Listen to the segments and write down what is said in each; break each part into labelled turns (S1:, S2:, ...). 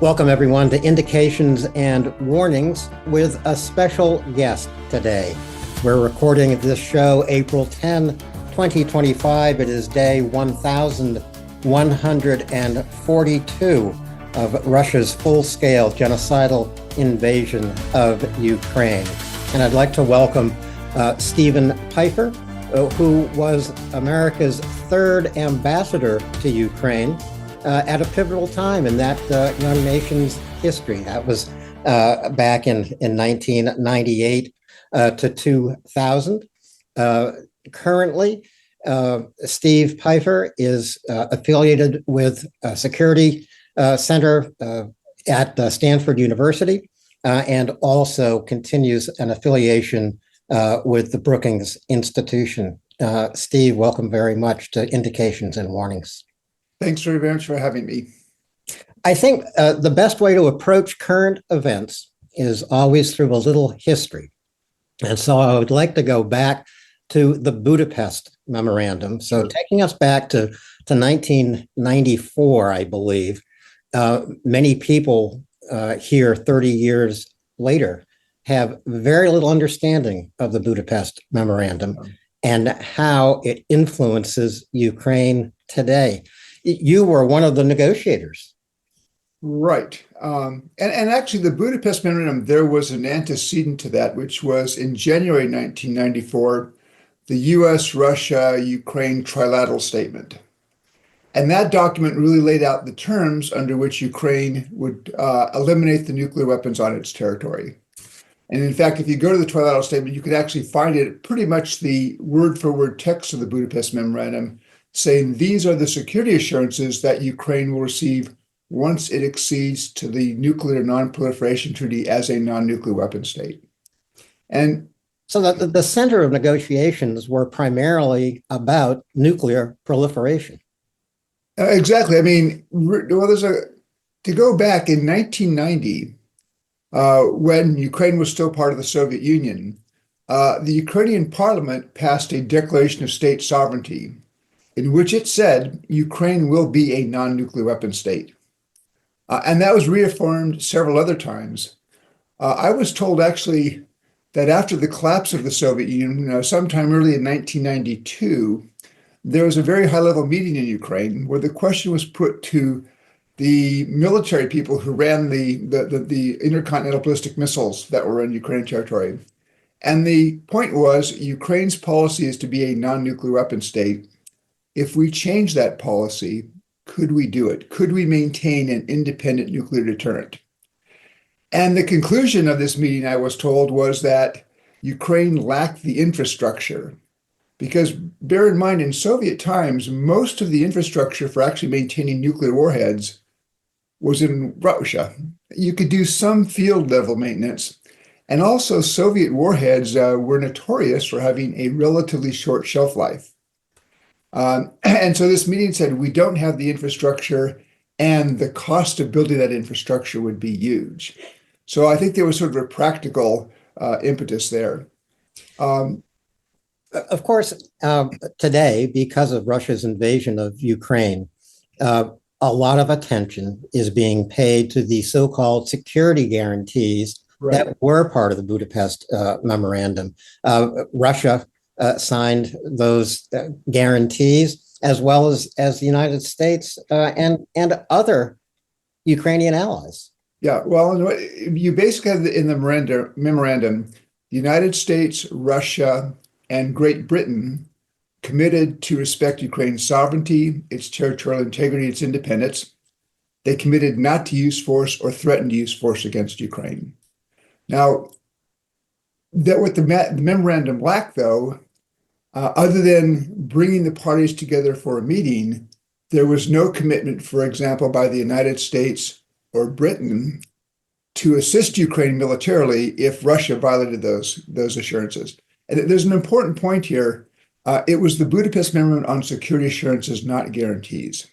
S1: Welcome, everyone, to Indications and Warnings with a special guest today. We're recording this show April 10, 2025. It is day 1142 of Russia's full-scale genocidal invasion of Ukraine. And I'd like to welcome Stephen Pifer, who was America's third ambassador to Ukraine at a pivotal time in that young nation's history. That was back in 1998 to 2000. Currently, Steve Pifer is affiliated with a security center at Stanford University and also continues an affiliation with the Brookings Institution. Steve, welcome very much to Indications and Warnings.
S2: Thanks very much for having me.
S1: I think the best way to approach current events is always through a little history. And so I would like to go back to the Budapest Memorandum. So taking us back to 1994, I believe, many people here 30 years later have very little understanding of the Budapest Memorandum and how it influences Ukraine today. You were one of the negotiators.
S2: Right. And actually, the Budapest Memorandum, there was an antecedent to that, which was in January 1994, the U.S., Russia, Ukraine trilateral statement. And that document really laid out the terms under which Ukraine would eliminate the nuclear weapons on its territory. And in fact, if you go to the trilateral statement, you could actually find it pretty much the word-for-word text of the Budapest Memorandum, saying these are the security assurances that Ukraine will receive once it accedes to the Nuclear Non-Proliferation Treaty as a non-nuclear weapon state. And
S1: so the center of negotiations were primarily about nuclear proliferation.
S2: Exactly. I mean, well, to go back in 1990, when Ukraine was still part of the Soviet Union, the Ukrainian parliament passed a declaration of state sovereignty in which it said Ukraine will be a non-nuclear weapon state. And that was reaffirmed several other times. I was told actually that after the collapse of the Soviet Union, sometime early in 1992, there was a very high-level meeting in Ukraine where the question was put to the military people who ran the intercontinental ballistic missiles that were in Ukrainian territory. And the point was, Ukraine's policy is to be a non-nuclear weapon state. If we change that policy, could we do it? Could we maintain an independent nuclear deterrent? And the conclusion of this meeting, I was told, was that Ukraine lacked the infrastructure. Because bear in mind, in Soviet times, most of the infrastructure for actually maintaining nuclear warheads was in Russia. You could do some field level maintenance. And also Soviet warheads were notorious for having a relatively short shelf life. And so this meeting said, we don't have the infrastructure and the cost of building that infrastructure would be huge. So I think there was sort of a practical impetus there.
S1: Of course, today, because of Russia's invasion of Ukraine, a lot of attention is being paid to the so-called security guarantees that were part of the Budapest Memorandum. Russia signed those guarantees, as well as the United States and other Ukrainian allies.
S2: Yeah, well, you basically have in the memorandum, the United States, Russia, and Great Britain committed to respect Ukraine's sovereignty, its territorial integrity, its independence. They committed not to use force or threaten to use force against Ukraine. Now, that what the memorandum lacked, though, other than bringing the parties together for a meeting, there was no commitment, for example, by the United States or Britain to assist Ukraine militarily if Russia violated those assurances. And there's an important point here. It was the Budapest Memorandum on security assurances, not guarantees.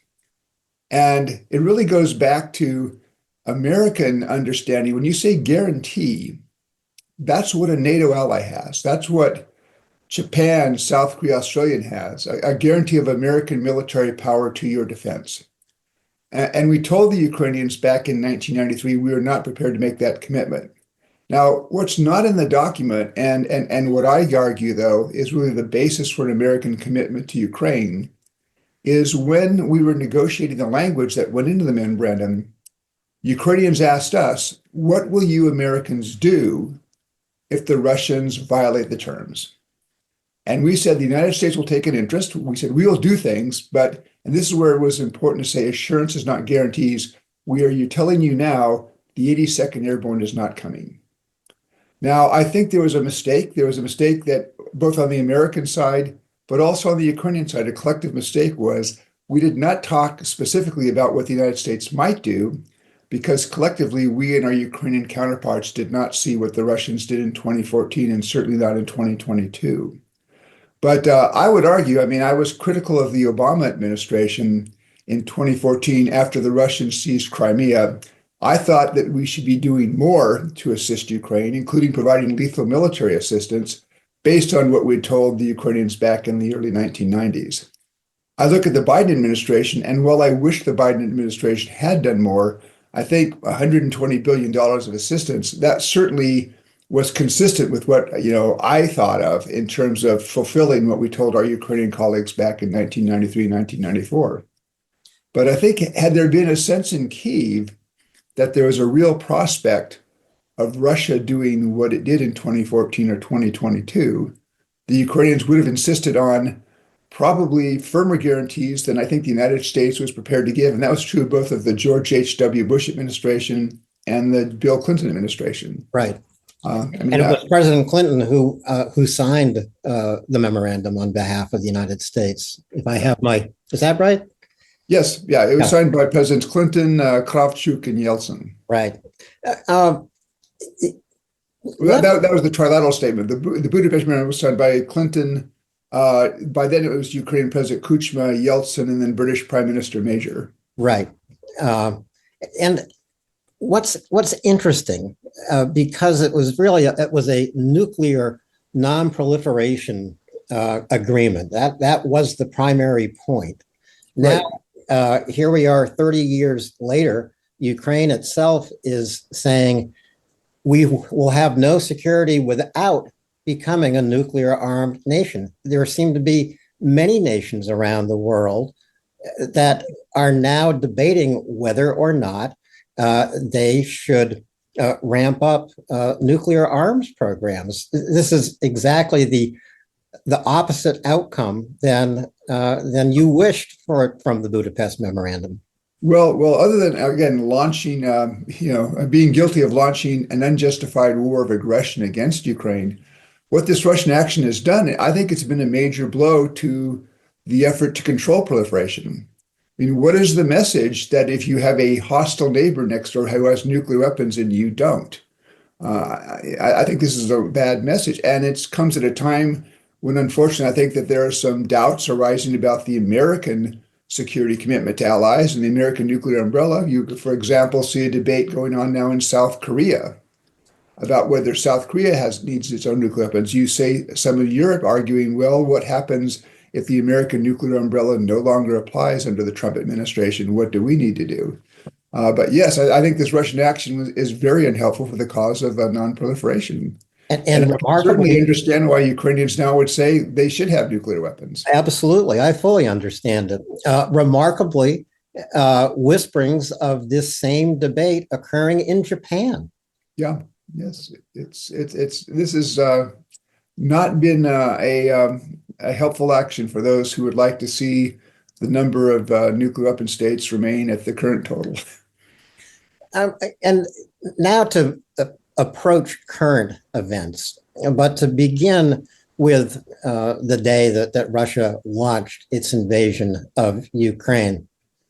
S2: And it really goes back to American understanding. When you say guarantee, that's what a NATO ally has. That's what Japan, South Korea, Australia has, a guarantee of American military power to your defense. And we told the Ukrainians back in 1993 we were not prepared to make that commitment. Now, what's not in the document, and what I argue, though, is really the basis for an American commitment to Ukraine, is when we were negotiating the language that went into the memorandum, Ukrainians asked us, what will you Americans do if the Russians violate the terms? And we said the United States will take an interest. We said we will do things, but, and this is where it was important to say assurances, not guarantees. We are telling you now the 82nd Airborne is not coming. Now, I think there was a mistake. There was a mistake that both on the American side, but also on the Ukrainian side, a collective mistake was we did not talk specifically about what the United States might do, because collectively we and our Ukrainian counterparts did not see what the Russians did in 2014 and certainly not in 2022. But I would argue, I mean, I was critical of the Obama administration in 2014 after the Russians seized Crimea. I thought that we should be doing more to assist Ukraine, including providing lethal military assistance based on what we'd told the Ukrainians back in the early 1990s. I look at the Biden administration, and while I wish the Biden administration had done more, I think $120 billion of assistance, that certainly was consistent with what I thought of in terms of fulfilling what we told our Ukrainian colleagues back in 1993, 1994. But I think had there been a sense in Kyiv that there was a real prospect of Russia doing what it did in 2014 or 2022, the Ukrainians would have insisted on probably firmer guarantees than I think the United States was prepared to give. And that was true both of the George H.W. Bush administration and the Bill Clinton administration.
S1: Right. And it was President Clinton who signed the memorandum on behalf of the United States. If I have is that right?
S2: Yes. Yeah. It was signed by Presidents Clinton, Kravchuk, and Yeltsin.
S1: Right.
S2: That was the trilateral statement. The Budapest memorandum was signed by Clinton. By then, it was Ukrainian President Kuchma, Yeltsin, and then British Prime Minister Major.
S1: Right. And what's interesting, because it was a nuclear non-proliferation agreement. That was the primary point. Now, here we are 30 years later, Ukraine itself is saying we will have no security without becoming a nuclear armed nation. There seem to be many nations around the world that are now debating whether or not they should ramp up nuclear arms programs. This is exactly the opposite outcome than you wished from the Budapest Memorandum.
S2: Well, other than, again, launching, being guilty of launching an unjustified war of aggression against Ukraine, what this Russian action has done, I think it's been a major blow to the effort to control proliferation. I mean, what is the message that if you have a hostile neighbor next door who has nuclear weapons and you don't? I think this is a bad message. And it comes at a time when, unfortunately, I think that there are some doubts arising about the American security commitment to allies and the American nuclear umbrella. You, for example, see a debate going on now in South Korea about whether South Korea needs its own nuclear weapons. You say some of Europe arguing, well, what happens if the American nuclear umbrella no longer applies under the Trump administration? What do we need to do? But yes, I think this Russian action is very unhelpful for the cause of non-proliferation. And I certainly understand why Ukrainians now would say they should have nuclear weapons.
S1: Absolutely. I fully understand it. Remarkably, whisperings of this same debate occurring in Japan.
S2: Yeah. Yes. This has not been a helpful action for those who would like to see the number of nuclear weapon states remain at the current total.
S1: And now to approach current events, but to begin with the day that Russia launched its invasion of Ukraine.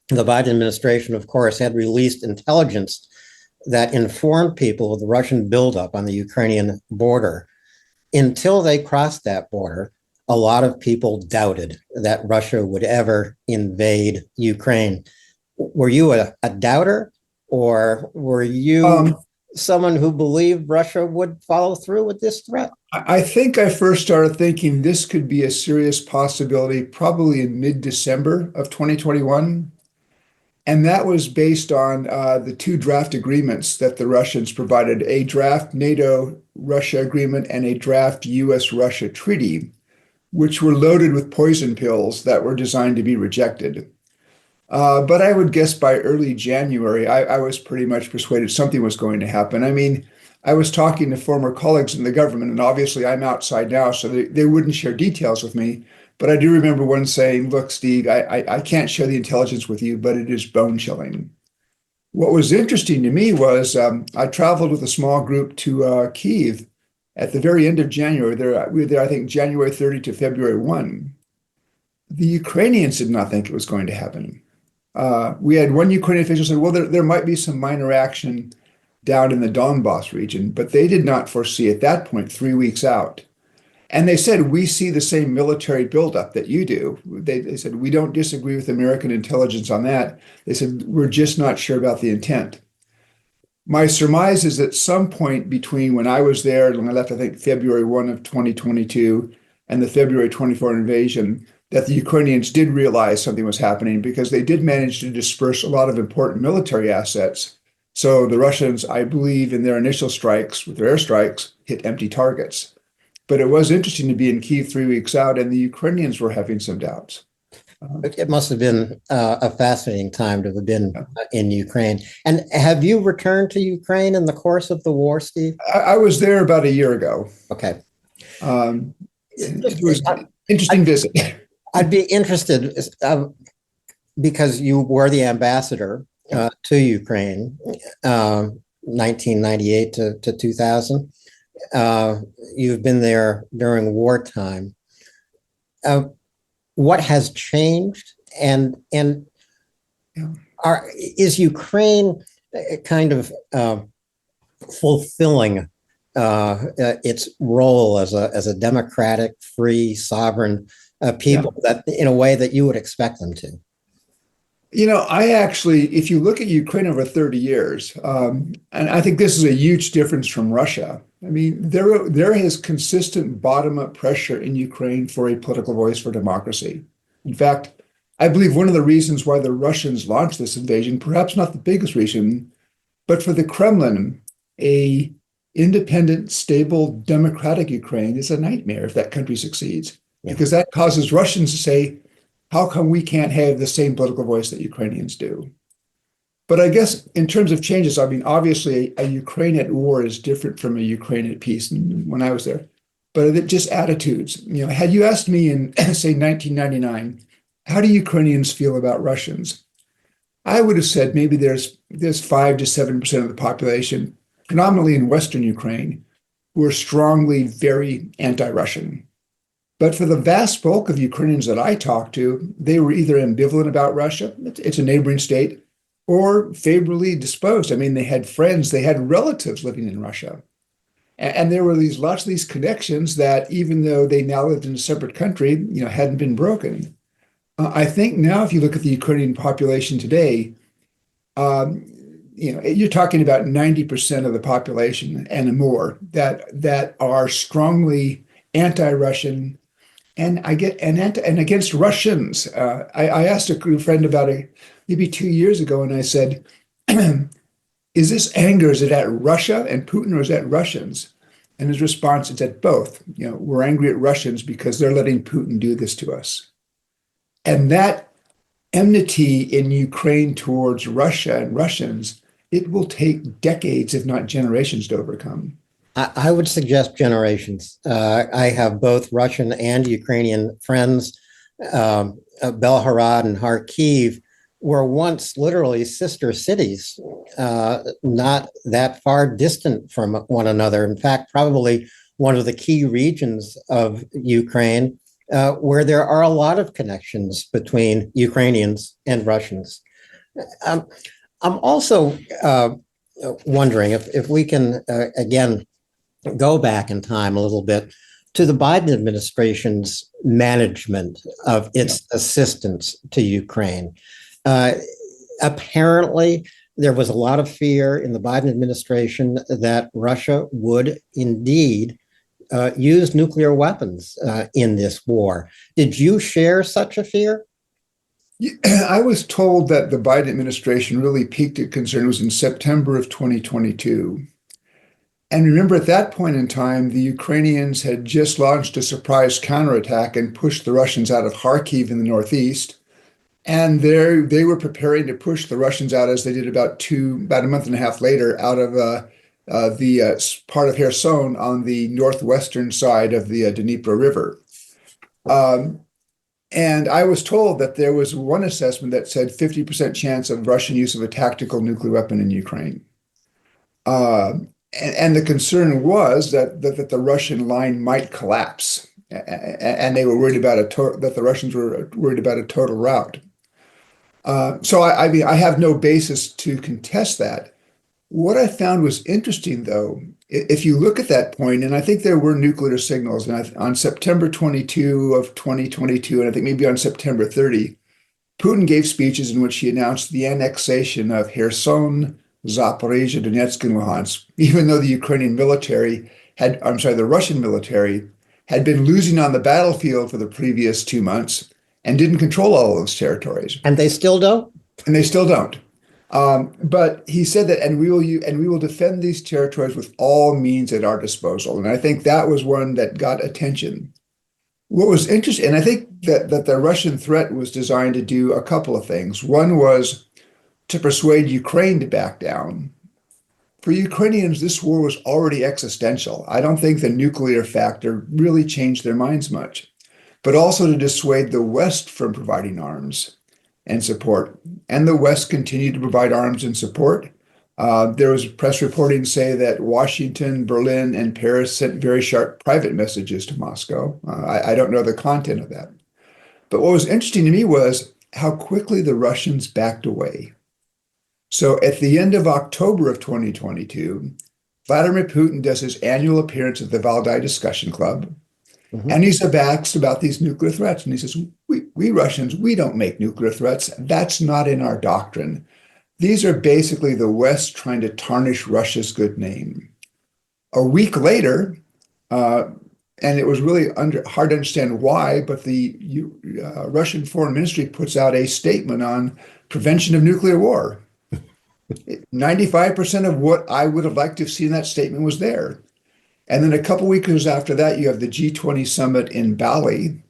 S1: The Biden administration, of course, had released intelligence that informed people of the Russian buildup on the Ukrainian border. Until they crossed that border, a lot of people doubted that Russia would ever invade Ukraine. Were you a doubter, or were you someone who believed Russia would follow through with this threat?
S2: I think I first started thinking this could be a serious possibility probably in mid-December of 2021. And that was based on the two draft agreements that the Russians provided, a draft NATO-Russia agreement and a draft US-Russia treaty, which were loaded with poison pills that were designed to be rejected. But I would guess by early January, I was pretty much persuaded something was going to happen. I mean, I was talking to former colleagues in the government, and obviously I'm outside now, so they wouldn't share details with me. But I do remember one saying, look, Steve, I can't share the intelligence with you, but it is bone chilling. What was interesting to me was I traveled with a small group to Kyiv at the very end of January. We were there, I think, January 30 to February 1. The Ukrainians did not think it was going to happen. We had one Ukrainian official say, well, there might be some minor action down in the Donbass region, but they did not foresee at that point, 3 weeks out. And they said, we see the same military buildup that you do. They said, we don't disagree with American intelligence on that. They said, we're just not sure about the intent. My surmise is at some point between when I was there, when I left, I think February 1 of 2022 and the February 24 invasion, that the Ukrainians did realize something was happening because they did manage to disperse a lot of important military assets. So the Russians, I believe, in their initial strikes, with their airstrikes, hit empty targets. But it was interesting to be in Kyiv 3 weeks out, and the Ukrainians were having some doubts.
S1: It must have been a fascinating time to have been in Ukraine. And have you returned to Ukraine in the course of the war, Steve?
S2: I was there about a year ago.
S1: Okay.
S2: It was an interesting visit.
S1: I'd be interested because you were the ambassador to Ukraine, 1998 to 2000. You've been there during wartime. What has changed, and is Ukraine kind of fulfilling its role as a democratic, free, sovereign people that in a way that you would expect them to?
S2: You know, I actually, if you look at Ukraine over 30 years, and I think this is a huge difference from Russia. I mean, there is consistent bottom-up pressure in Ukraine for a political voice for democracy. In fact, I believe one of the reasons why the Russians launched this invasion, perhaps not the biggest reason, but for the Kremlin, a independent, stable, democratic Ukraine is a nightmare if that country succeeds, because that causes Russians to say, how come we can't have the same political voice that Ukrainians do? But I guess in terms of changes, I mean, obviously a Ukraine at war is different from a Ukraine at peace when I was there, but just attitudes. You know, had you asked me in, say, 1999, how do Ukrainians feel about Russians? I would have said maybe there's 5 to 7% of the population, predominantly in Western Ukraine, who are strongly very anti-Russian. But for the vast bulk of Ukrainians that I talked to, they were either ambivalent about Russia, it's a neighboring state, or favorably disposed. I mean, they had friends, they had relatives living in Russia. And there were lots of these connections that even though they now lived in a separate country, you know, hadn't been broken. I think now if you look at the Ukrainian population today, you know, you're talking about 90% of the population and more that are strongly anti-Russian and against Russians. I asked a friend about it maybe 2 years ago, and I said, is this anger, is it at Russia and Putin, or is it at Russians? And his response is at both. You know, we're angry at Russians because they're letting Putin do this to us. And that enmity in Ukraine towards Russia and Russians, it will take decades, if not generations, to overcome.
S1: I would suggest generations. I have both Russian and Ukrainian friends. Belgorod and Kharkiv were once literally sister cities, not that far distant from one another. In fact, probably one of the key regions of Ukraine where there are a lot of connections between Ukrainians and Russians. I'm also wondering if we can, again, go back in time a little bit to the Biden administration's management of its assistance to Ukraine. Apparently, there was a lot of fear in the Biden administration that Russia would indeed use nuclear weapons in this war. Did you share such a fear?
S2: I was told that the Biden administration really peaked its concern was in September of 2022. And remember, at that point in time, the Ukrainians had just launched a surprise counterattack and pushed the Russians out of Kharkiv in the northeast. And they were preparing to push the Russians out, as they did about a month and a half later, out of the part of Kherson on the northwestern side of the Dnipro River. And I was told that there was one assessment that said 50% chance of Russian use of a tactical nuclear weapon in Ukraine. And the concern was that the Russian line might collapse, and they were worried about that the Russians were worried about a total rout. So I mean, I have no basis to contest that. What I found was interesting, though, if you look at that point, and I think there were nuclear signals, and on September 22 of 2022, and I think maybe on September 30, Putin gave speeches in which he announced the annexation of Kherson, Zaporizhia, Donetsk, and Luhansk, even though the Russian military had been losing on the battlefield for the previous 2 months and didn't control all of those territories.
S1: And they still don't?
S2: And they still don't. But he said that, and we will defend these territories with all means at our disposal. And I think that was one that got attention. What was interesting, and I think that the Russian threat was designed to do a couple of things. One was to persuade Ukraine to back down. For Ukrainians, this war was already existential. I don't think the nuclear factor really changed their minds much, but also to dissuade the West from providing arms and support. And the West continued to provide arms and support. There was press reporting say that Washington, Berlin, and Paris sent very sharp private messages to Moscow. I don't know the content of that. But what was interesting to me was how quickly the Russians backed away. So at the end of October of 2022, Vladimir Putin does his annual appearance at the Valdai Discussion Club. Mm-hmm. And he's asked about these nuclear threats. And he says, we Russians, we don't make nuclear threats. That's not in our doctrine. These are basically the West trying to tarnish Russia's good name. A week later, and it was really hard to understand why, but the Russian Foreign Ministry puts out a statement on prevention of nuclear war. 95% of what I would have liked to have seen in that statement was there. And then a couple weeks after that, you have the G20 summit in Bali.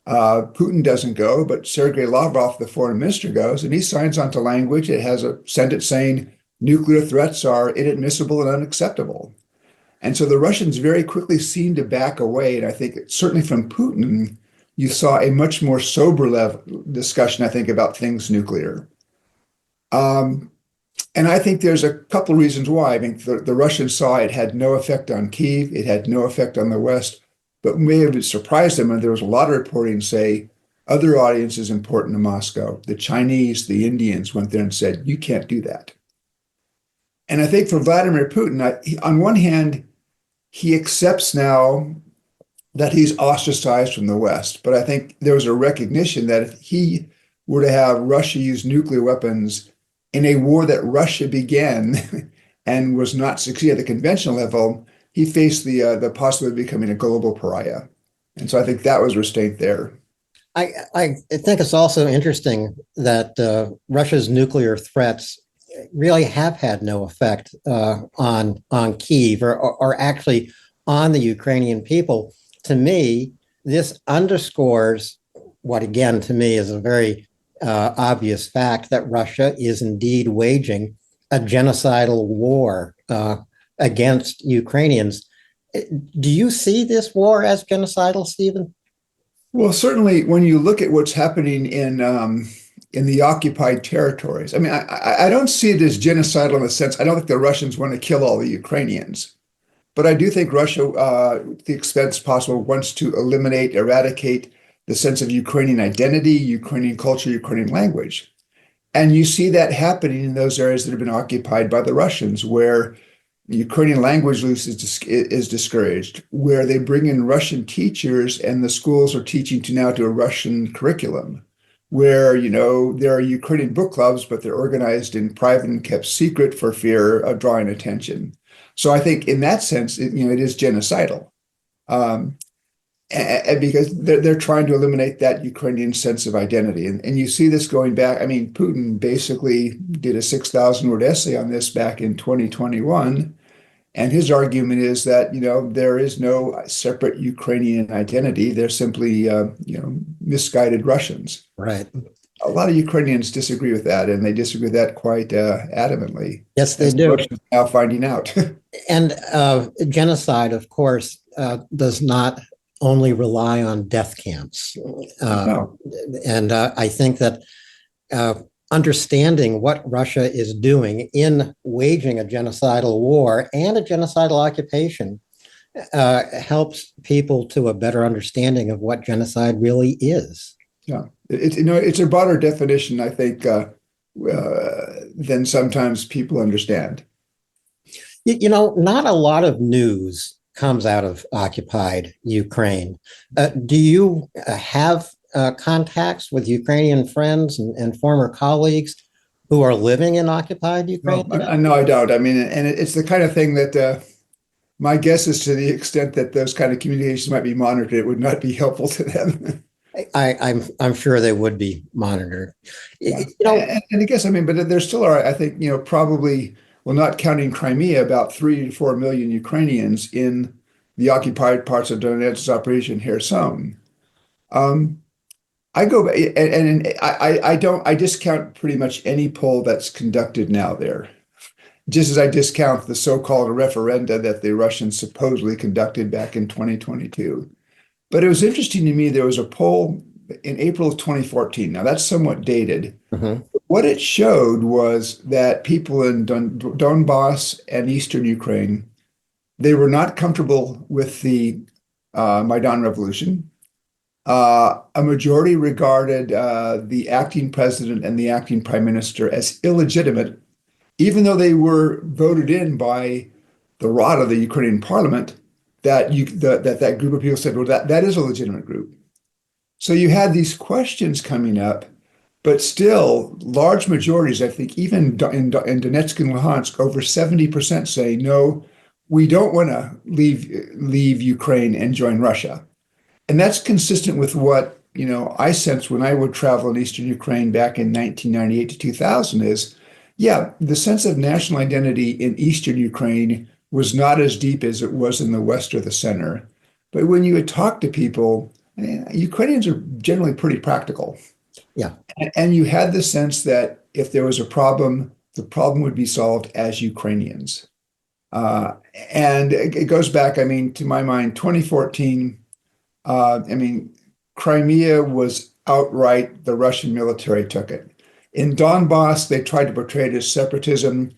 S2: Putin doesn't go, but Sergei Lavrov, the foreign minister, goes, and he signs onto language. It has a sentence saying nuclear threats are inadmissible and unacceptable. And so the Russians very quickly seemed to back away. And I think certainly from Putin, you saw a much more sober level discussion, I think, about things nuclear. And I think there's a couple of reasons why. I think the Russians saw it had no effect on Kyiv. It had no effect on the West, but may have surprised them. And there was a lot of reporting say other audiences important to Moscow, the Chinese, the Indians went there and said, you can't do that. And I think for Vladimir Putin, on one hand, he accepts now that he's ostracized from the West. But I think there was a recognition that if he were to have Russia use nuclear weapons in a war that Russia began and was not succeed at the conventional level, he faced the possibility of becoming a global pariah. And so I think that was restraint there.
S1: I think it's also interesting that Russia's nuclear threats really have had no effect on Kyiv or actually on the Ukrainian people. To me, this underscores what, again, to me is a very obvious fact that Russia is indeed waging a genocidal war against Ukrainians. Do you see this war as genocidal, Stephen?
S2: Well, certainly when you look at what's happening in the occupied territories, I mean, I don't see it as genocidal in the sense, I don't think the Russians want to kill all the Ukrainians. But I do think Russia, to the extent possible, wants to eradicate the sense of Ukrainian identity, Ukrainian culture, Ukrainian language. And you see that happening in those areas that have been occupied by the Russians, where Ukrainian language use is discouraged, where they bring in Russian teachers and the schools are teaching to a Russian curriculum, where, there are Ukrainian book clubs, but they're organized in private and kept secret for fear of drawing attention. So I think in that sense, it is genocidal. because they're trying to eliminate that Ukrainian sense of identity. And you see this going back. I mean, Putin basically did a 6,000-word essay on this back in 2021. And his argument is that, there is no separate Ukrainian identity. They're simply, misguided Russians.
S1: Right.
S2: A lot of Ukrainians disagree with that, and they disagree with that quite adamantly.
S1: Yes, they
S2: as
S1: do.
S2: the Russians are now finding out.
S1: And genocide, of course, does not only rely on death camps.
S2: No.
S1: And I think that understanding what Russia is doing in waging a genocidal war and a genocidal occupation helps people to a better understanding of what genocide really is.
S2: Yeah, it's a broader definition, I think, than sometimes people understand.
S1: Not a lot of news comes out of occupied Ukraine. Do you have contacts with Ukrainian friends and former colleagues who are living in occupied Ukraine?
S2: No, I don't. I mean, and it's the kind of thing that my guess is, to the extent that those kind of communications might be monitored, it would not be helpful to them.
S1: I'm sure they would be monitored.
S2: Yeah. And I guess, but there still are, I think, probably, well, not counting Crimea, about 3 to 4 million Ukrainians in the occupied parts of Donetsk, Zaporizhzhia, and Kherson. I go and I discount pretty much any poll that's conducted now there, just as I discount the so-called referenda that the Russians supposedly conducted back in 2022. But it was interesting to me, there was a poll in April of 2014. Now, that's somewhat dated.
S1: Mm-hmm.
S2: What it showed was that people in Donbass and Eastern Ukraine, they were not comfortable with the Maidan Revolution. A majority regarded the acting president and the acting prime minister as illegitimate, even though they were voted in by the Rada of the Ukrainian parliament. That group of people said, well, that is a legitimate group. So you had these questions coming up, but still large majorities, I think, even in Donetsk and Luhansk, over 70% say, no, we don't want to leave Ukraine and join Russia. And that's consistent with what, I sensed when I would travel in Eastern Ukraine back in 1998 to 2000 is, yeah, the sense of national identity in Eastern Ukraine was not as deep as it was in the West or the center. But when you would talk to people, Ukrainians are generally pretty practical.
S1: Yeah. And
S2: you had the sense that if there was a problem, the problem would be solved as Ukrainians. And it goes back, to my mind, 2014, Crimea was outright, the Russian military took it. In Donbass, they tried to portray it as separatism.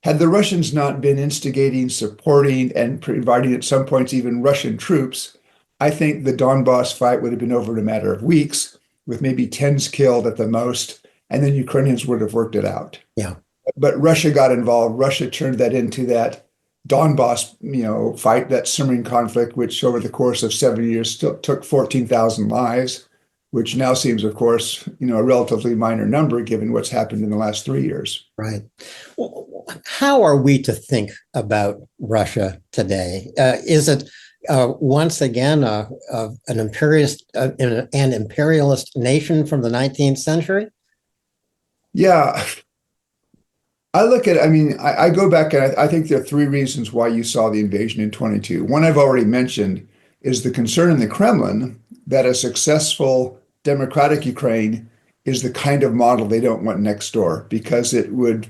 S2: Had the Russians not been instigating, supporting, and providing at some points even Russian troops, I think the Donbass fight would have been over in a matter of weeks, with maybe tens killed at the most, and then Ukrainians would have worked it out.
S1: Yeah.
S2: But Russia got involved. Russia turned that into that Donbass, fight, that simmering conflict, which over the course of 7 years still took 14,000 lives, which now seems, of course, a relatively minor number given what's happened in the last 3 years.
S1: Right. Well, how are we to think about Russia today? Is it once again an imperialist nation from the 19th century?
S2: Yeah. I look at, I go back and I think there are 3 reasons why you saw the invasion in 22. One I've already mentioned is the concern in the Kremlin that a successful democratic Ukraine is the kind of model they don't want next door, because it would,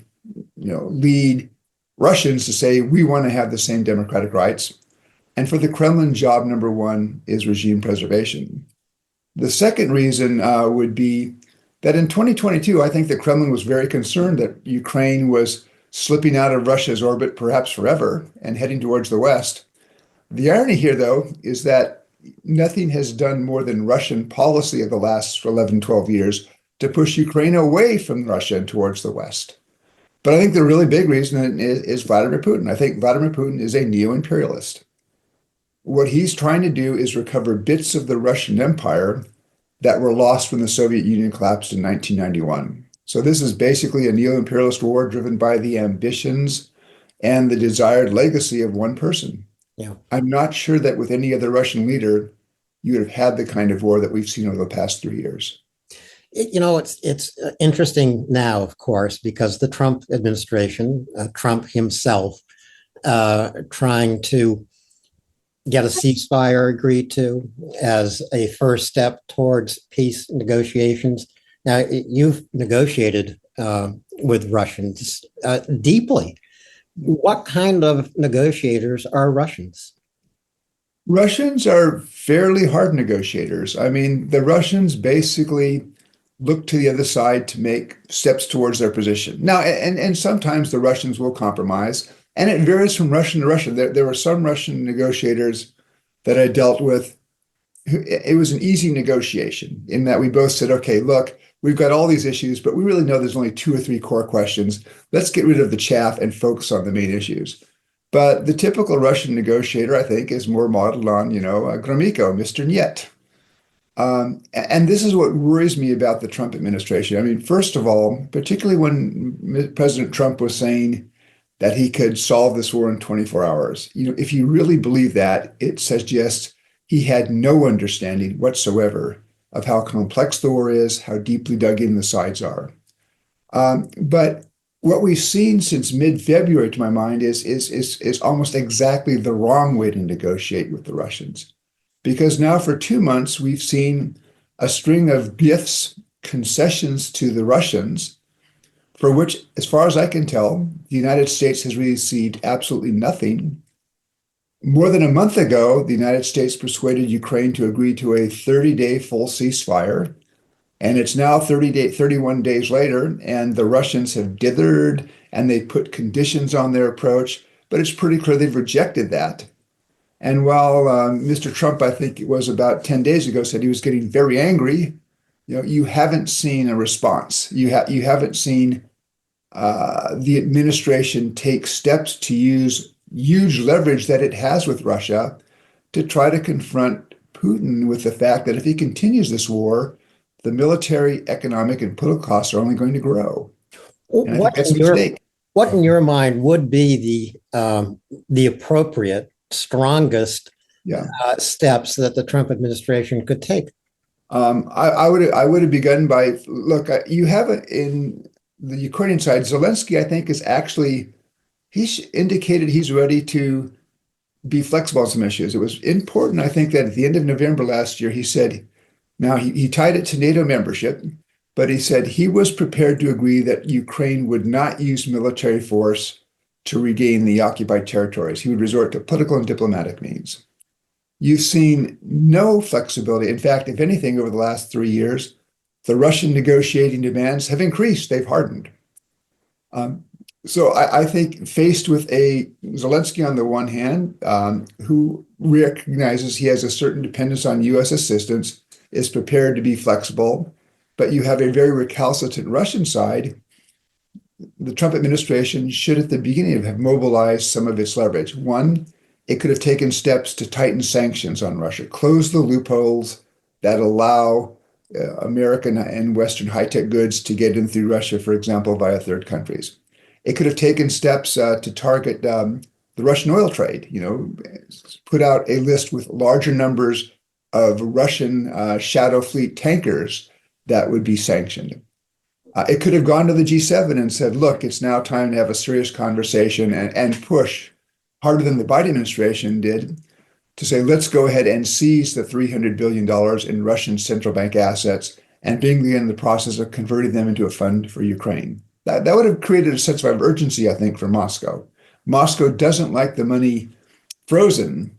S2: lead Russians to say, we want to have the same democratic rights. And for the Kremlin, job number 1 is regime preservation. The second reason would be that in 2022, I think the Kremlin was very concerned that Ukraine was slipping out of Russia's orbit, perhaps forever, and heading towards the West. The irony here, though, is that nothing has done more than Russian policy of the last 11, 12 years to push Ukraine away from Russia and towards the West. But I think the really big reason is Vladimir Putin. I think Vladimir Putin is a neo-imperialist. What he's trying to do is recover bits of the Russian Empire that were lost when the Soviet Union collapsed in 1991. So this is basically a neo-imperialist war driven by the ambitions and the desired legacy of one person.
S1: Yeah.
S2: I'm not sure that with any other Russian leader, you would have had the kind of war that we've seen over the past 3 years.
S1: It's interesting now, of course, because the Trump administration, Trump himself, trying to get a ceasefire agreed to as a first step towards peace negotiations. Now, you've negotiated with Russians deeply. What kind of negotiators are Russians?
S2: Russians are fairly hard negotiators. I mean, the Russians basically look to the other side to make steps towards their position. Now, and sometimes the Russians will compromise, and it varies from Russian to Russian. There were some Russian negotiators that I dealt with. It was an easy negotiation in that we both said, okay, look, we've got all these issues, but we really know there's only 2 or 3 core questions. Let's get rid of the chaff and focus on the main issues. But the typical Russian negotiator, I think, is more modeled on, Gromyko, Mr. Niet. And this is what worries me about the Trump administration. I mean, first of all, particularly when President Trump was saying that he could solve this war in 24 hours, if you really believe that, it suggests he had no understanding whatsoever of how complex the war is, how deeply dug in the sides are. But what we've seen since mid-February, to my mind, is almost exactly the wrong way to negotiate with the Russians. Because now for 2 months, we've seen a string of gifts, concessions to the Russians, for which, as far as I can tell, the United States has received absolutely nothing. More than a month ago, the United States persuaded Ukraine to agree to a 30-day full ceasefire. And it's now 31 days later, and the Russians have dithered and they put conditions on their approach, but it's pretty clear they've rejected that. And while Mr. Trump, I think it was about 10 days ago, said he was getting very angry, you haven't seen a response. You haven't seen the administration take steps to use huge leverage that it has with Russia to try to confront Putin with the fact that if he continues this war, the military, economic, and political costs are only going to grow. And I think that's a mistake.
S1: What, in your mind, would be the appropriate, strongest steps that the Trump administration could take?
S2: I would have begun by, look, you have in the Ukrainian side, Zelensky, I think, he's indicated he's ready to be flexible on some issues. It was important, I think, that at the end of November last year, he said, now he tied it to NATO membership, but he said he was prepared to agree that Ukraine would not use military force to regain the occupied territories. He would resort to political and diplomatic means. You've seen no flexibility. In fact, if anything, over the last 3 years, the Russian negotiating demands have increased. They've hardened. So I think faced with a Zelensky on the one hand, who recognizes he has a certain dependence on U.S. assistance, is prepared to be flexible, but you have a very recalcitrant Russian side, the Trump administration should at the beginning have mobilized some of its leverage. One, it could have taken steps to tighten sanctions on Russia, close the loopholes that allow American and Western high-tech goods to get in through Russia, for example, via third countries. It could have taken steps to target the Russian oil trade, put out a list with larger numbers of Russian shadow fleet tankers that would be sanctioned. It could have gone to the G7 and said, look, it's now time to have a serious conversation and push harder than the Biden administration did to say, let's go ahead and seize the $300 billion in Russian central bank assets and begin the process of converting them into a fund for Ukraine. That would have created a sense of urgency, I think, for Moscow. Moscow doesn't like the money frozen.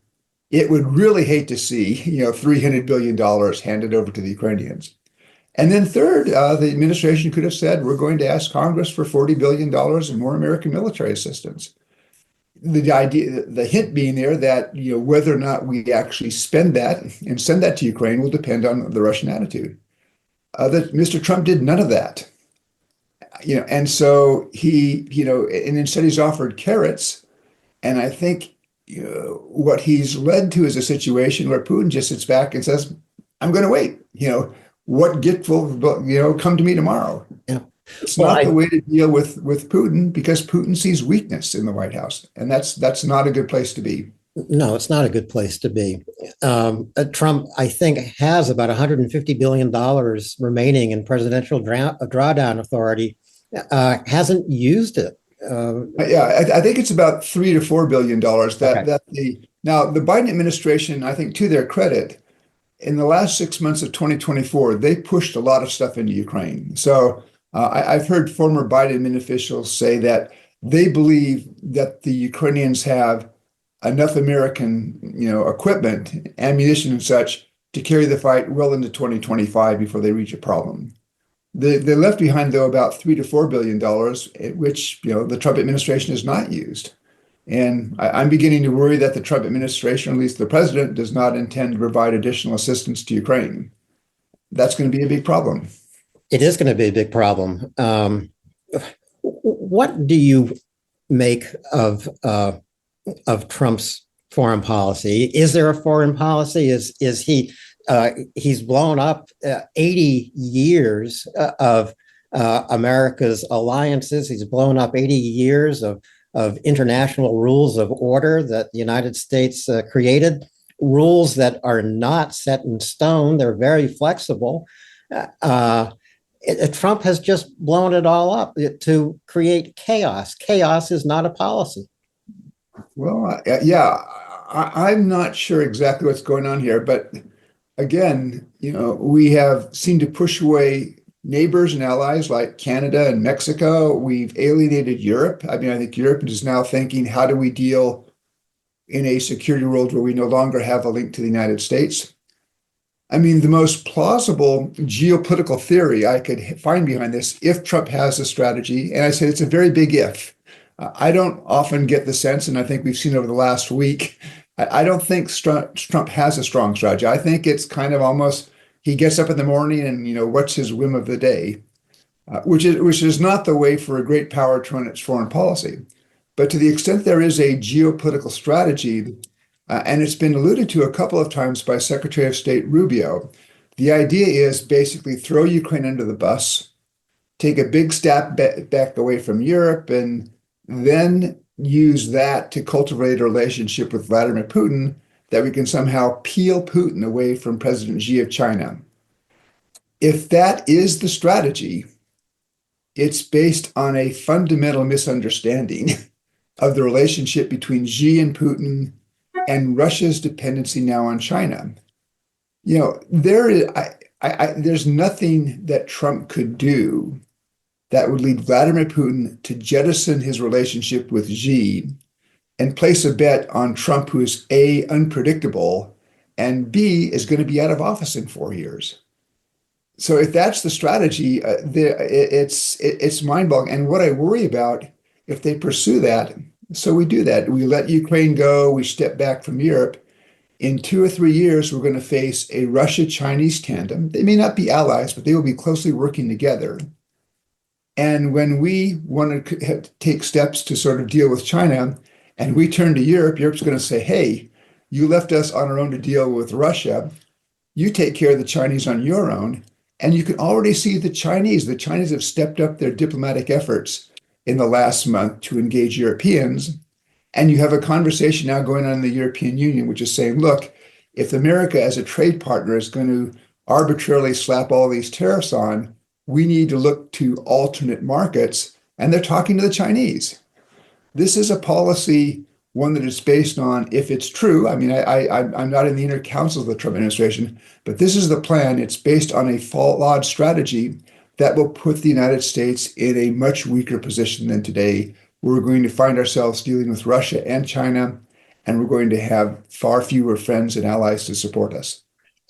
S2: It would really hate to see, $300 billion handed over to the Ukrainians. And then third, the administration could have said, we're going to ask Congress for $40 billion in more American military assistance. The hint being there that, whether or not we actually spend that and send that to Ukraine will depend on the Russian attitude. That Mr. Trump did none of that. And so he, and instead he's offered carrots. And I think, what he's led to is a situation where Putin just sits back and says, I'm going to wait. What gift will, come to me tomorrow?
S1: Yeah.
S2: It's not the way to deal with Putin, because Putin sees weakness in the White House, and that's not a good place to be.
S1: No, it's not a good place to be. Trump, I think, has about $150 billion remaining in presidential drawdown authority, hasn't used it.
S2: Yeah, I think it's about $3 to $4 billion
S1: Okay.
S2: that the Biden administration, I think to their credit, in the last 6 months of 2024, they pushed a lot of stuff into Ukraine. So I've heard former Biden officials say that they believe that the Ukrainians have enough American, equipment, ammunition, and such to carry the fight well into 2025 before they reach a problem. They left behind, though, about $3 to $4 billion, which the Trump administration has not used. And I'm beginning to worry that the Trump administration, or at least the president, does not intend to provide additional assistance to Ukraine. That's going to be a big problem.
S1: It is going to be a big problem. What do you make of Trump's foreign policy? Is there a foreign policy? Is he he's blown up 80 years of America's alliances. He's blown up 80 years of international rules of order that the United States created, rules that are not set in stone. They're very flexible. Trump has just blown it all up to create chaos. Chaos is not a policy.
S2: Well, yeah, I'm not sure exactly what's going on here, but again, we have seemed to push away neighbors and allies like Canada and Mexico. We've alienated Europe. I mean, I think Europe is now thinking, how do we deal in a security world where we no longer have a link to the United States? I mean, the most plausible geopolitical theory I could find behind this, if Trump has a strategy, and I said it's a very big if. I don't often get the sense, and I think we've seen over the last week, I don't think Trump has a strong strategy. I think it's kind of almost he gets up in the morning and what's his whim of the day, which is not the way for a great power to run its foreign policy. But to the extent there is a geopolitical strategy, and it's been alluded to a couple of times by Secretary of State Rubio, the idea is basically throw Ukraine under the bus, take a big step back away from Europe, and then use that to cultivate a relationship with Vladimir Putin that we can somehow peel Putin away from President Xi of China. If that is the strategy, it's based on a fundamental misunderstanding of the relationship between Xi and Putin and Russia's dependency now on China. There's nothing that Trump could do that would lead Vladimir Putin to jettison his relationship with Xi and place a bet on Trump, who is A, unpredictable, and B, is going to be out of office in 4 years. So if that's the strategy, it's mind-boggling. And what I worry about, if they pursue that, so we do that. We let Ukraine go, we step back from Europe. In 2 or 3 years, we're going to face a Russia-Chinese tandem. They may not be allies, but they will be closely working together. And when we want to take steps to sort of deal with China, and we turn to Europe, Europe's going to say, hey, you left us on our own to deal with Russia. You take care of the Chinese on your own. And you can already see the Chinese have stepped up their diplomatic efforts in the last month to engage Europeans. And you have a conversation now going on in the European Union, which is saying, look, if America as a trade partner is going to arbitrarily slap all these tariffs on, we need to look to alternate markets. And they're talking to the Chinese. This is a policy, one that is based on, if it's true, I mean, I'm not in the inner council of the Trump administration, but this is the plan. It's based on a flawed strategy that will put the United States in a much weaker position than today. We're going to find ourselves dealing with Russia and China, and we're going to have far fewer friends and allies to support us.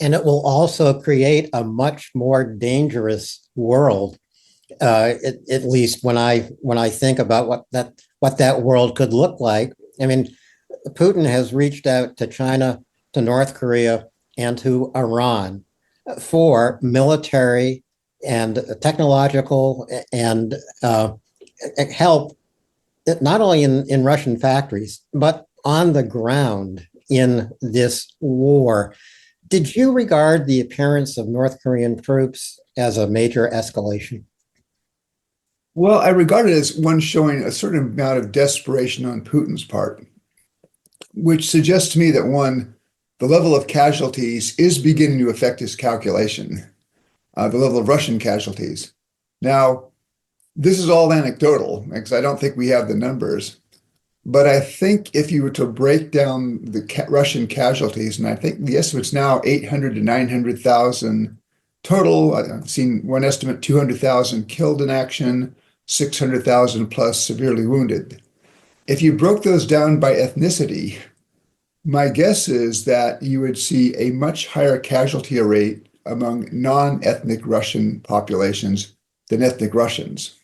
S1: And it will also create a much more dangerous world. At least when I think about what that world could look like. I mean, Putin has reached out to China, to North Korea, and to Iran for military and technological and help, not only in Russian factories, but on the ground in this war. Did you regard the appearance of North Korean troops as a major escalation?
S2: Well, I regard it as one showing a certain amount of desperation on Putin's part. which suggests to me that one, the level of casualties is beginning to affect his calculation, the level of Russian casualties. Now, this is all anecdotal because I don't think we have the numbers. But I think if you were to break down the Russian casualties, and I think the estimate's now 800 to 900,000 total. I've seen one estimate 200,000 killed in action, 600,000 plus severely wounded. If you broke those down by ethnicity, my guess is that you would see a much higher casualty rate among non-ethnic Russian populations than ethnic Russians.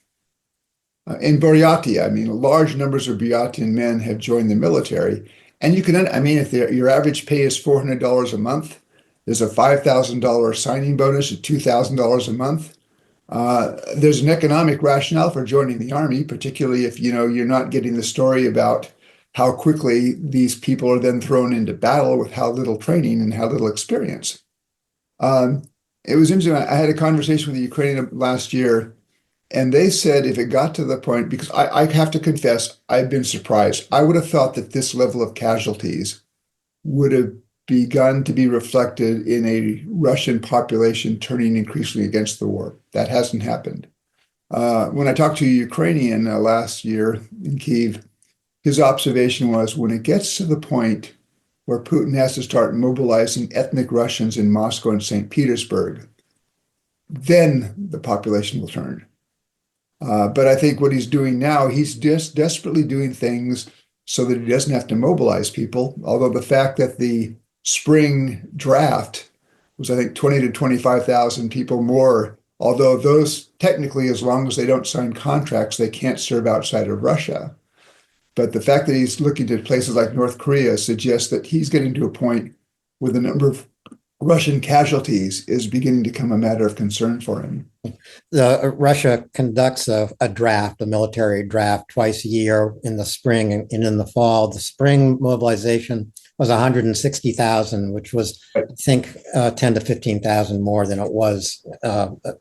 S2: In Buryatia, I mean, large numbers of Buryatian men have joined the military. And you can, I mean, if your average pay is $400 a month, there's a $5,000 signing bonus of $2,000 a month. There's an economic rationale for joining the army, particularly if, you're not getting the story about how quickly these people are then thrown into battle with how little training and how little experience. It was interesting. I had a conversation with a Ukrainian last year, and they said if it got to the point, because I have to confess, I've been surprised. I would have thought that this level of casualties would have begun to be reflected in a Russian population turning increasingly against the war. That hasn't happened. When I talked to a Ukrainian last year in Kyiv, his observation was when it gets to the point where Putin has to start mobilizing ethnic Russians in Moscow and St. Petersburg, then the population will turn. But I think what he's doing now, he's just desperately doing things so that he doesn't have to mobilize people. Although the fact that the spring draft was, I think, 20 to 25,000 people more, although those technically, as long as they don't sign contracts, they can't serve outside of Russia. But the fact that he's looking to places like North Korea suggests that he's getting to a point where the number of Russian casualties is beginning to become a matter of concern for him.
S1: Russia conducts a draft, a military draft, twice a year in the spring and in the fall. The spring mobilization was 160,000, which was, I think, 10 to 15,000 more than it was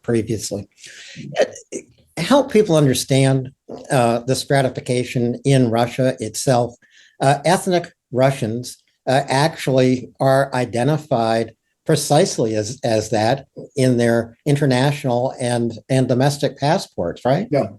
S1: previously. Help people understand the stratification in Russia itself. Ethnic Russians actually are identified precisely as that in their international and domestic passports, right?
S2: Yeah.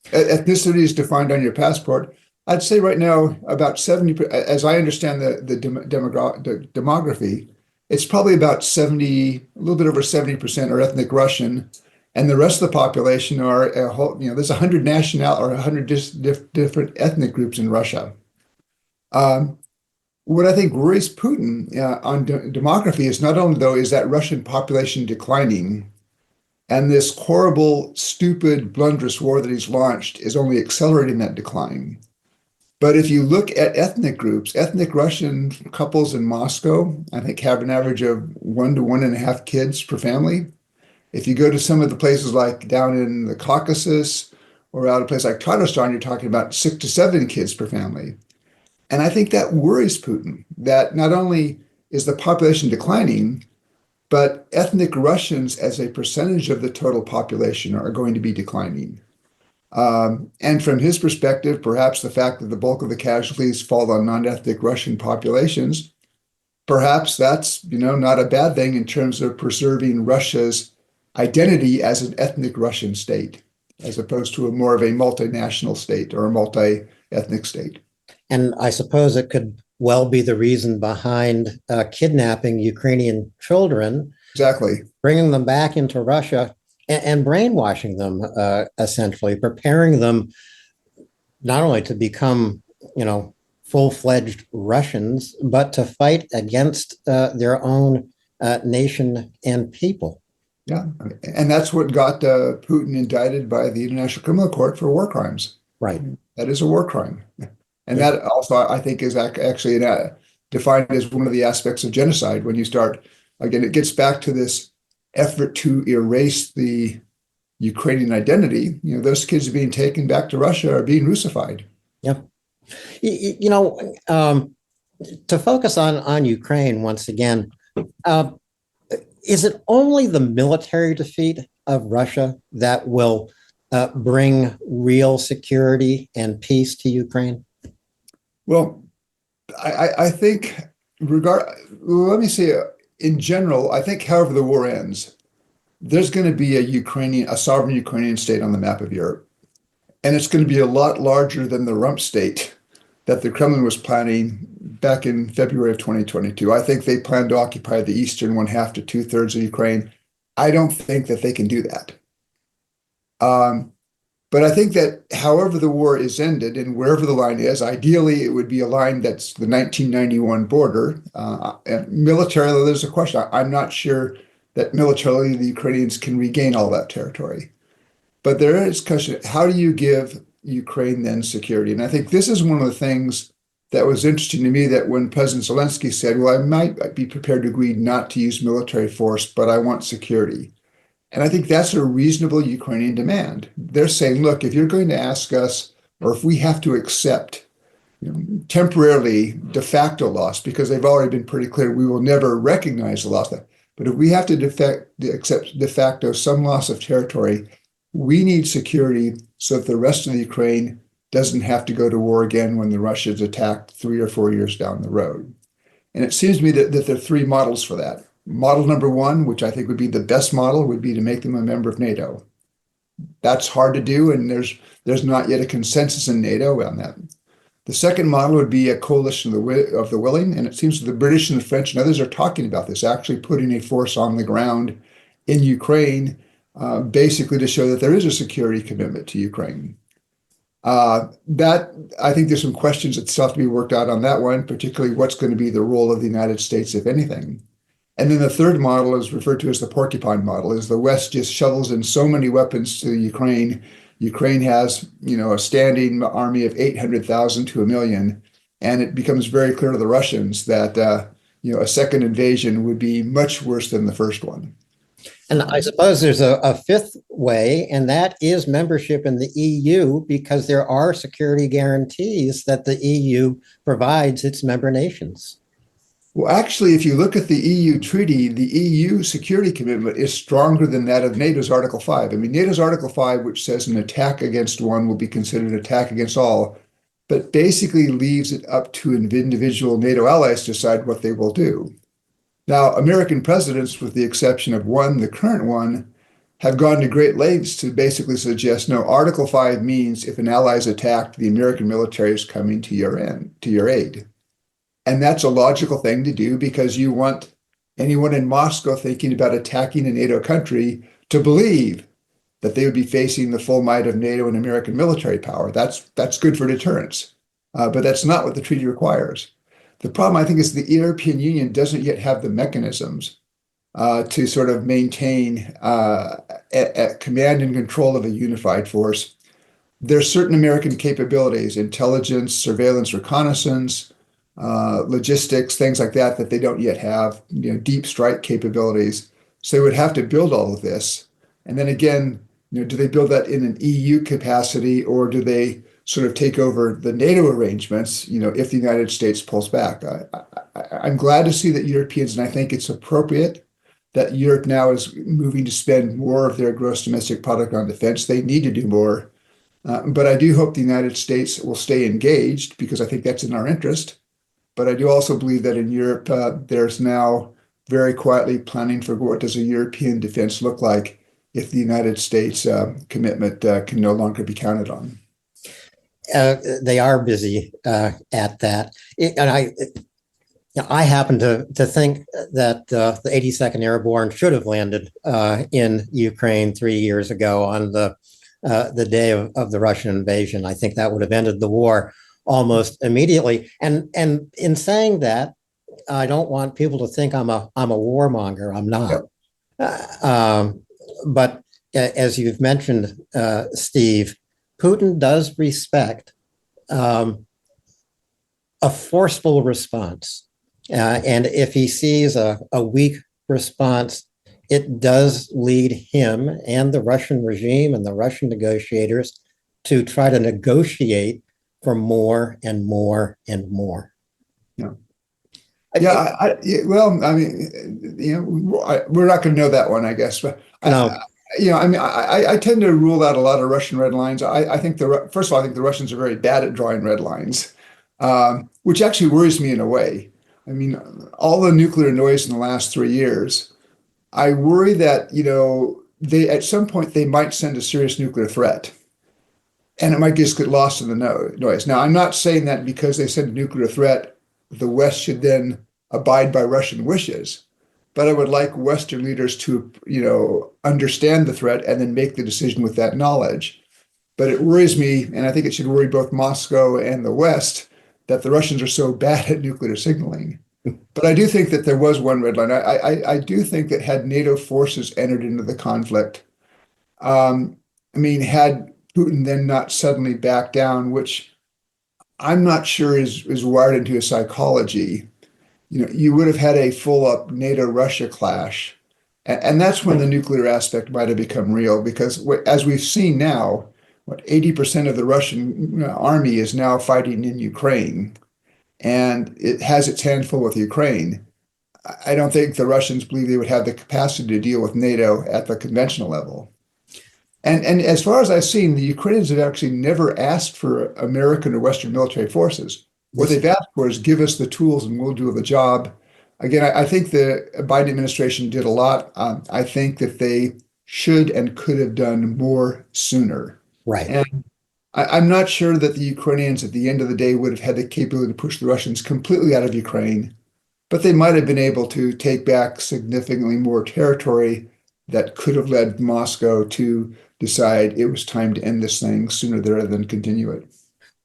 S2: Ethnicity is defined on your passport. I'd say right now about 70, as I understand the demography, it's probably about 70, a little bit over 70% are ethnic Russian, and the rest of the population are a whole, there's 100 or 100 different ethnic groups in Russia. What I think worries Putin on demography is not only, though, is that Russian population declining, and this horrible, stupid, blunderous war that he's launched is only accelerating that decline. But if you look at ethnic groups, ethnic Russian couples in Moscow, I think have an average of 1 to 1.5 kids per family. If you go to some of the places like down in the Caucasus or out a place like Tatarstan, you're talking about 6 to 7 kids per family. And I think that worries Putin, that not only is the population declining, but ethnic Russians as a percentage of the total population are going to be declining. And from his perspective, perhaps the fact that the bulk of the casualties fall on non-ethnic Russian populations, perhaps that's, not a bad thing in terms of preserving Russia's identity as an ethnic Russian state, as opposed to more of a multinational state or a multi-ethnic state.
S1: And I suppose it could well be the reason behind kidnapping Ukrainian children.
S2: Exactly.
S1: Bringing them back into Russia and brainwashing them, essentially, preparing them not only to become, full-fledged Russians, but to fight against their own nation and people.
S2: Yeah. And that's what got Putin indicted by the International Criminal Court for war crimes.
S1: Right.
S2: That is a war crime. And that also, I think, is actually defined as one of the aspects of genocide. When you start, again, it gets back to this effort to erase the Ukrainian identity. Those kids are being taken back to Russia are being Russified.
S1: Yeah. To focus on Ukraine once again, is it only the military defeat of Russia that will bring real security and peace to Ukraine?
S2: Well, I think let me say in general, I think however the war ends, there's going to be a sovereign Ukrainian state on the map of Europe. And it's going to be a lot larger than the rump state that the Kremlin was planning back in February of 2022. I think they plan to occupy the eastern one half to two-thirds of Ukraine. I don't think that they can do that. But I think that however the war is ended and wherever the line is, ideally it would be a line that's the 1991 border. And militarily, there's a question. I'm not sure that militarily the Ukrainians can regain all that territory. But there is a question, how do you give Ukraine then security? And I think this is one of the things that was interesting to me, that when President Zelensky said, well, I might be prepared to agree not to use military force, but I want security. And I think that's a reasonable Ukrainian demand. They're saying, look, if you're going to ask us, or if we have to accept temporarily de facto loss, because they've already been pretty clear, we will never recognize the loss. But if we have to accept de facto some loss of territory, we need security so that the rest of the Ukraine doesn't have to go to war again when the Russians attack 3 or 4 years down the road. And it seems to me that there are three models for that. Model number one, which I think would be the best model, would be to make them a member of NATO. That's hard to do, and there's not yet a consensus in NATO on that. The second model would be a coalition of the willing, and it seems the British and the French and others are talking about this, actually putting a force on the ground in Ukraine, basically to show that there is a security commitment to Ukraine. That I think there's some questions that still have to be worked out on that one, particularly what's going to be the role of the United States, if anything. And then the third model is referred to as the porcupine model, is the West just shovels in so many weapons to Ukraine. Ukraine has, a standing army of 800,000 to 1 million, and it becomes very clear to the Russians that, a second invasion would be much worse than the first one.
S1: And I suppose there's a fifth way, and that is membership in the EU, because there are security guarantees that the EU provides its member nations.
S2: Well, actually, if you look at the EU treaty, the EU security commitment is stronger than that of NATO's Article 5. I mean, NATO's Article 5, which says an attack against one will be considered an attack against all, but basically leaves it up to individual NATO allies to decide what they will do. Now, American presidents, with the exception of one, the current one, have gone to great lengths to basically suggest, no, Article 5 means if an ally is attacked, the American military is coming to your aid. And that's a logical thing to do, because you want anyone in Moscow thinking about attacking a NATO country to believe that they would be facing the full might of NATO and American military power. That's good for deterrence, but that's not what the treaty requires. The problem, I think, is the European Union doesn't yet have the mechanisms to sort of maintain a command and control of a unified force. There are certain American capabilities, intelligence, surveillance, reconnaissance, logistics, things like that, that they don't yet have, deep strike capabilities. So they would have to build all of this. And then again, do they build that in an EU capacity, or do they sort of take over the NATO arrangements, if the United States pulls back? I'm glad to see that Europeans, and I think it's appropriate that Europe now is moving to spend more of their gross domestic product on defense. They need to do more. But I do hope the United States will stay engaged, because I think that's in our interest. But I do also believe that in Europe, there's now very quietly planning for what does a European defense look like if the United States commitment can no longer be counted on.
S1: They are busy at that. And I happen to think that the 82nd Airborne should have landed in Ukraine 3 years ago on the day of the Russian invasion. I think that would have ended the war almost immediately. And in saying that, I don't want people to think I'm a warmonger. I'm not. But as you've mentioned, Steve, Putin does respect a forceful response. And if he sees a weak response, it does lead him and the Russian regime and the Russian negotiators to try to negotiate for more and more and more.
S2: Yeah. Well, I mean, we're not going to know that one, I guess. But
S1: no.
S2: I tend to rule out a lot of Russian red lines. I think first of all, I think the Russians are very bad at drawing red lines. which actually worries me in a way. I mean, all the nuclear noise in the last 3 years, I worry that, they at some point they might send a serious nuclear threat, and it might just get lost in the noise. Now, I'm not saying that because they send a nuclear threat, the West should then abide by Russian wishes. But I would like Western leaders to, understand the threat and then make the decision with that knowledge. But it worries me, and I think it should worry both Moscow and the West, that the Russians are so bad at nuclear signaling. But I do think that there was one red line. I do think that had NATO forces entered into the conflict, had Putin then not suddenly backed down, which I'm not sure is wired into his psychology, you would have had a full-up NATO-Russia clash. And that's when the nuclear aspect might have become real, because as we've seen now, 80% of the Russian army is now fighting in Ukraine, and it has its hands full with Ukraine. I don't think the Russians believe they would have the capacity to deal with NATO at the conventional level. And as far as I've seen, the Ukrainians have actually never asked for American or Western military forces. What they've asked for is give us the tools and we'll do the job. Again, I think the Biden administration did a lot. I think that they should and could have done more sooner.
S1: Right.
S2: And I'm not sure that the Ukrainians at the end of the day would have had the capability to push the Russians completely out of Ukraine, but they might have been able to take back significantly more territory that could have led Moscow to decide it was time to end this thing sooner rather than continue it.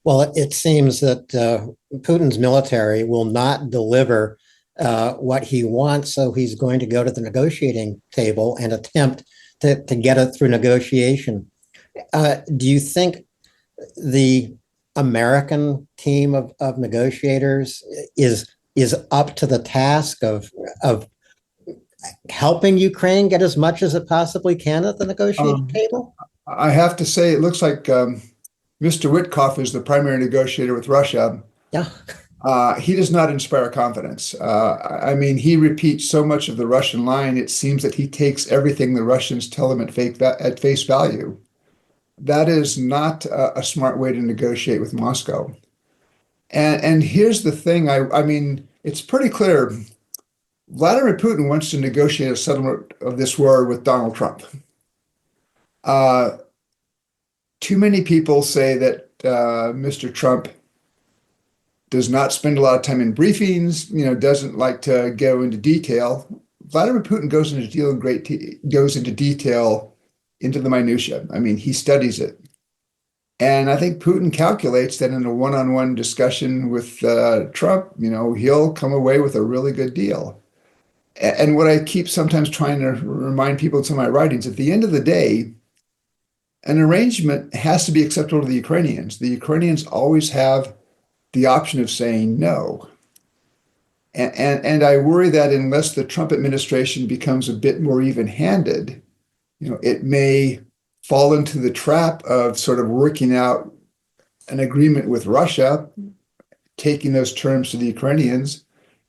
S1: Well, it seems that Putin's military will not deliver what he wants, so he's going to go to the negotiating table and attempt to get it through negotiation. Do you think the American team of negotiators is up to the task of helping Ukraine get as much as it possibly can at the negotiating table?
S2: I have to say, it looks like Mr. Witkoff is the primary negotiator with Russia.
S1: Yeah.
S2: He does not inspire confidence. He repeats so much of the Russian line, it seems that he takes everything the Russians tell him at face value. That is not a smart way to negotiate with Moscow. And here's the thing, it's pretty clear. Vladimir Putin wants to negotiate a settlement of this war with Donald Trump. Too many people say that Mr. Trump does not spend a lot of time in briefings, doesn't like to go into detail. Vladimir Putin goes into detail into the minutia. He studies it. And I think Putin calculates that in a one-on-one discussion with Trump, he'll come away with a really good deal. And what I keep sometimes trying to remind people in some of my writings, at the end of the day, an arrangement has to be acceptable to the Ukrainians. The Ukrainians always have the option of saying no. And I worry that unless the Trump administration becomes a bit more even-handed, it may fall into the trap of sort of working out an agreement with Russia, taking those terms to the Ukrainians,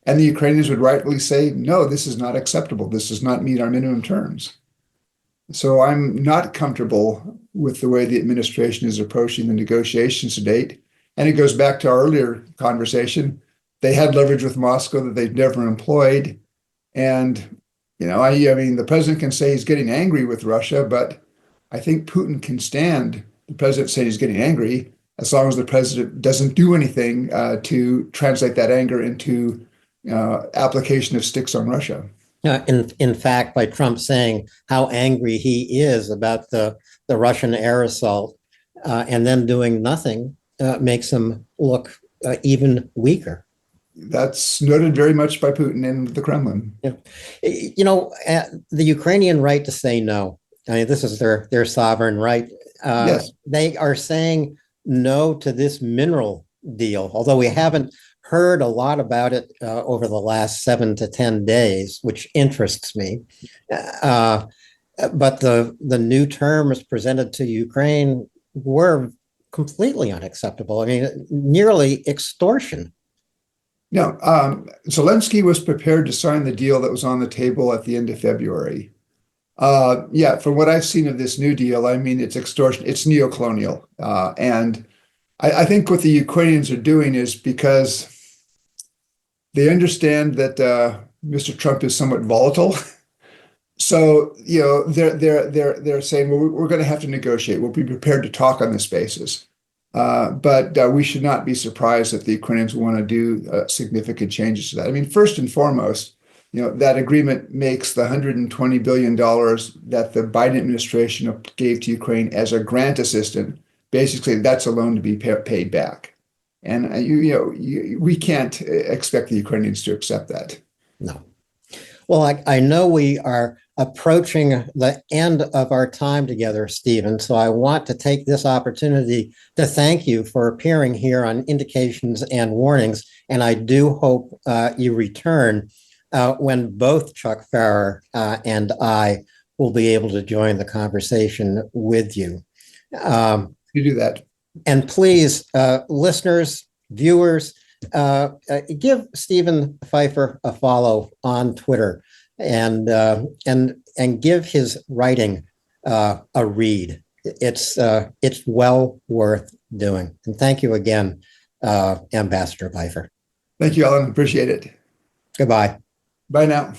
S2: and the Ukrainians would rightly say, no, this is not acceptable. This does not meet our minimum terms. So I'm not comfortable with the way the administration is approaching the negotiations to date. And it goes back to our earlier conversation. They had leverage with Moscow that they've never employed. And, the president can say he's getting angry with Russia, but I think Putin can stand the president saying he's getting angry as long as the president doesn't do anything to translate that anger into application of sticks on Russia.
S1: In fact, by Trump saying how angry he is about the Russian air assault and then doing nothing makes him look even weaker.
S2: That's noted very much by Putin and the Kremlin.
S1: Yeah. The Ukrainian right to say no. This is their sovereign right.
S2: Yes.
S1: They are saying no to this mineral deal, although we haven't heard a lot about it over the last 7 to 10 days, which interests me. But the new terms presented to Ukraine were completely unacceptable. Nearly extortion.
S2: No, Zelensky was prepared to sign the deal that was on the table at the end of February. From what I've seen of this new deal, it's extortion, it's neocolonial. And I think what the Ukrainians are doing is because they understand that Mr. Trump is somewhat volatile. So, they're saying, well, we're going to have to negotiate. We'll be prepared to talk on this basis. But we should not be surprised that the Ukrainians want to do significant changes to that. I mean, first and foremost, that agreement makes the $120 billion that the Biden administration gave to Ukraine as a grant assistance. Basically, that's a loan to be paid back. And we can't expect the Ukrainians to accept that.
S1: No. Well, I know we are approaching the end of our time together, Stephen. So I want to take this opportunity to thank you for appearing here on Indications and Warnings. And I do hope you return when both Chuck Pfarrer and I will be able to join the conversation with you.
S2: You do that.
S1: And please, listeners, viewers, give Stephen Pifer a follow on Twitter and give his writing a read. It's well worth doing. And thank you again, Ambassador Pifer.
S2: Thank you, Alan. Appreciate it.
S1: Goodbye.
S2: Bye now.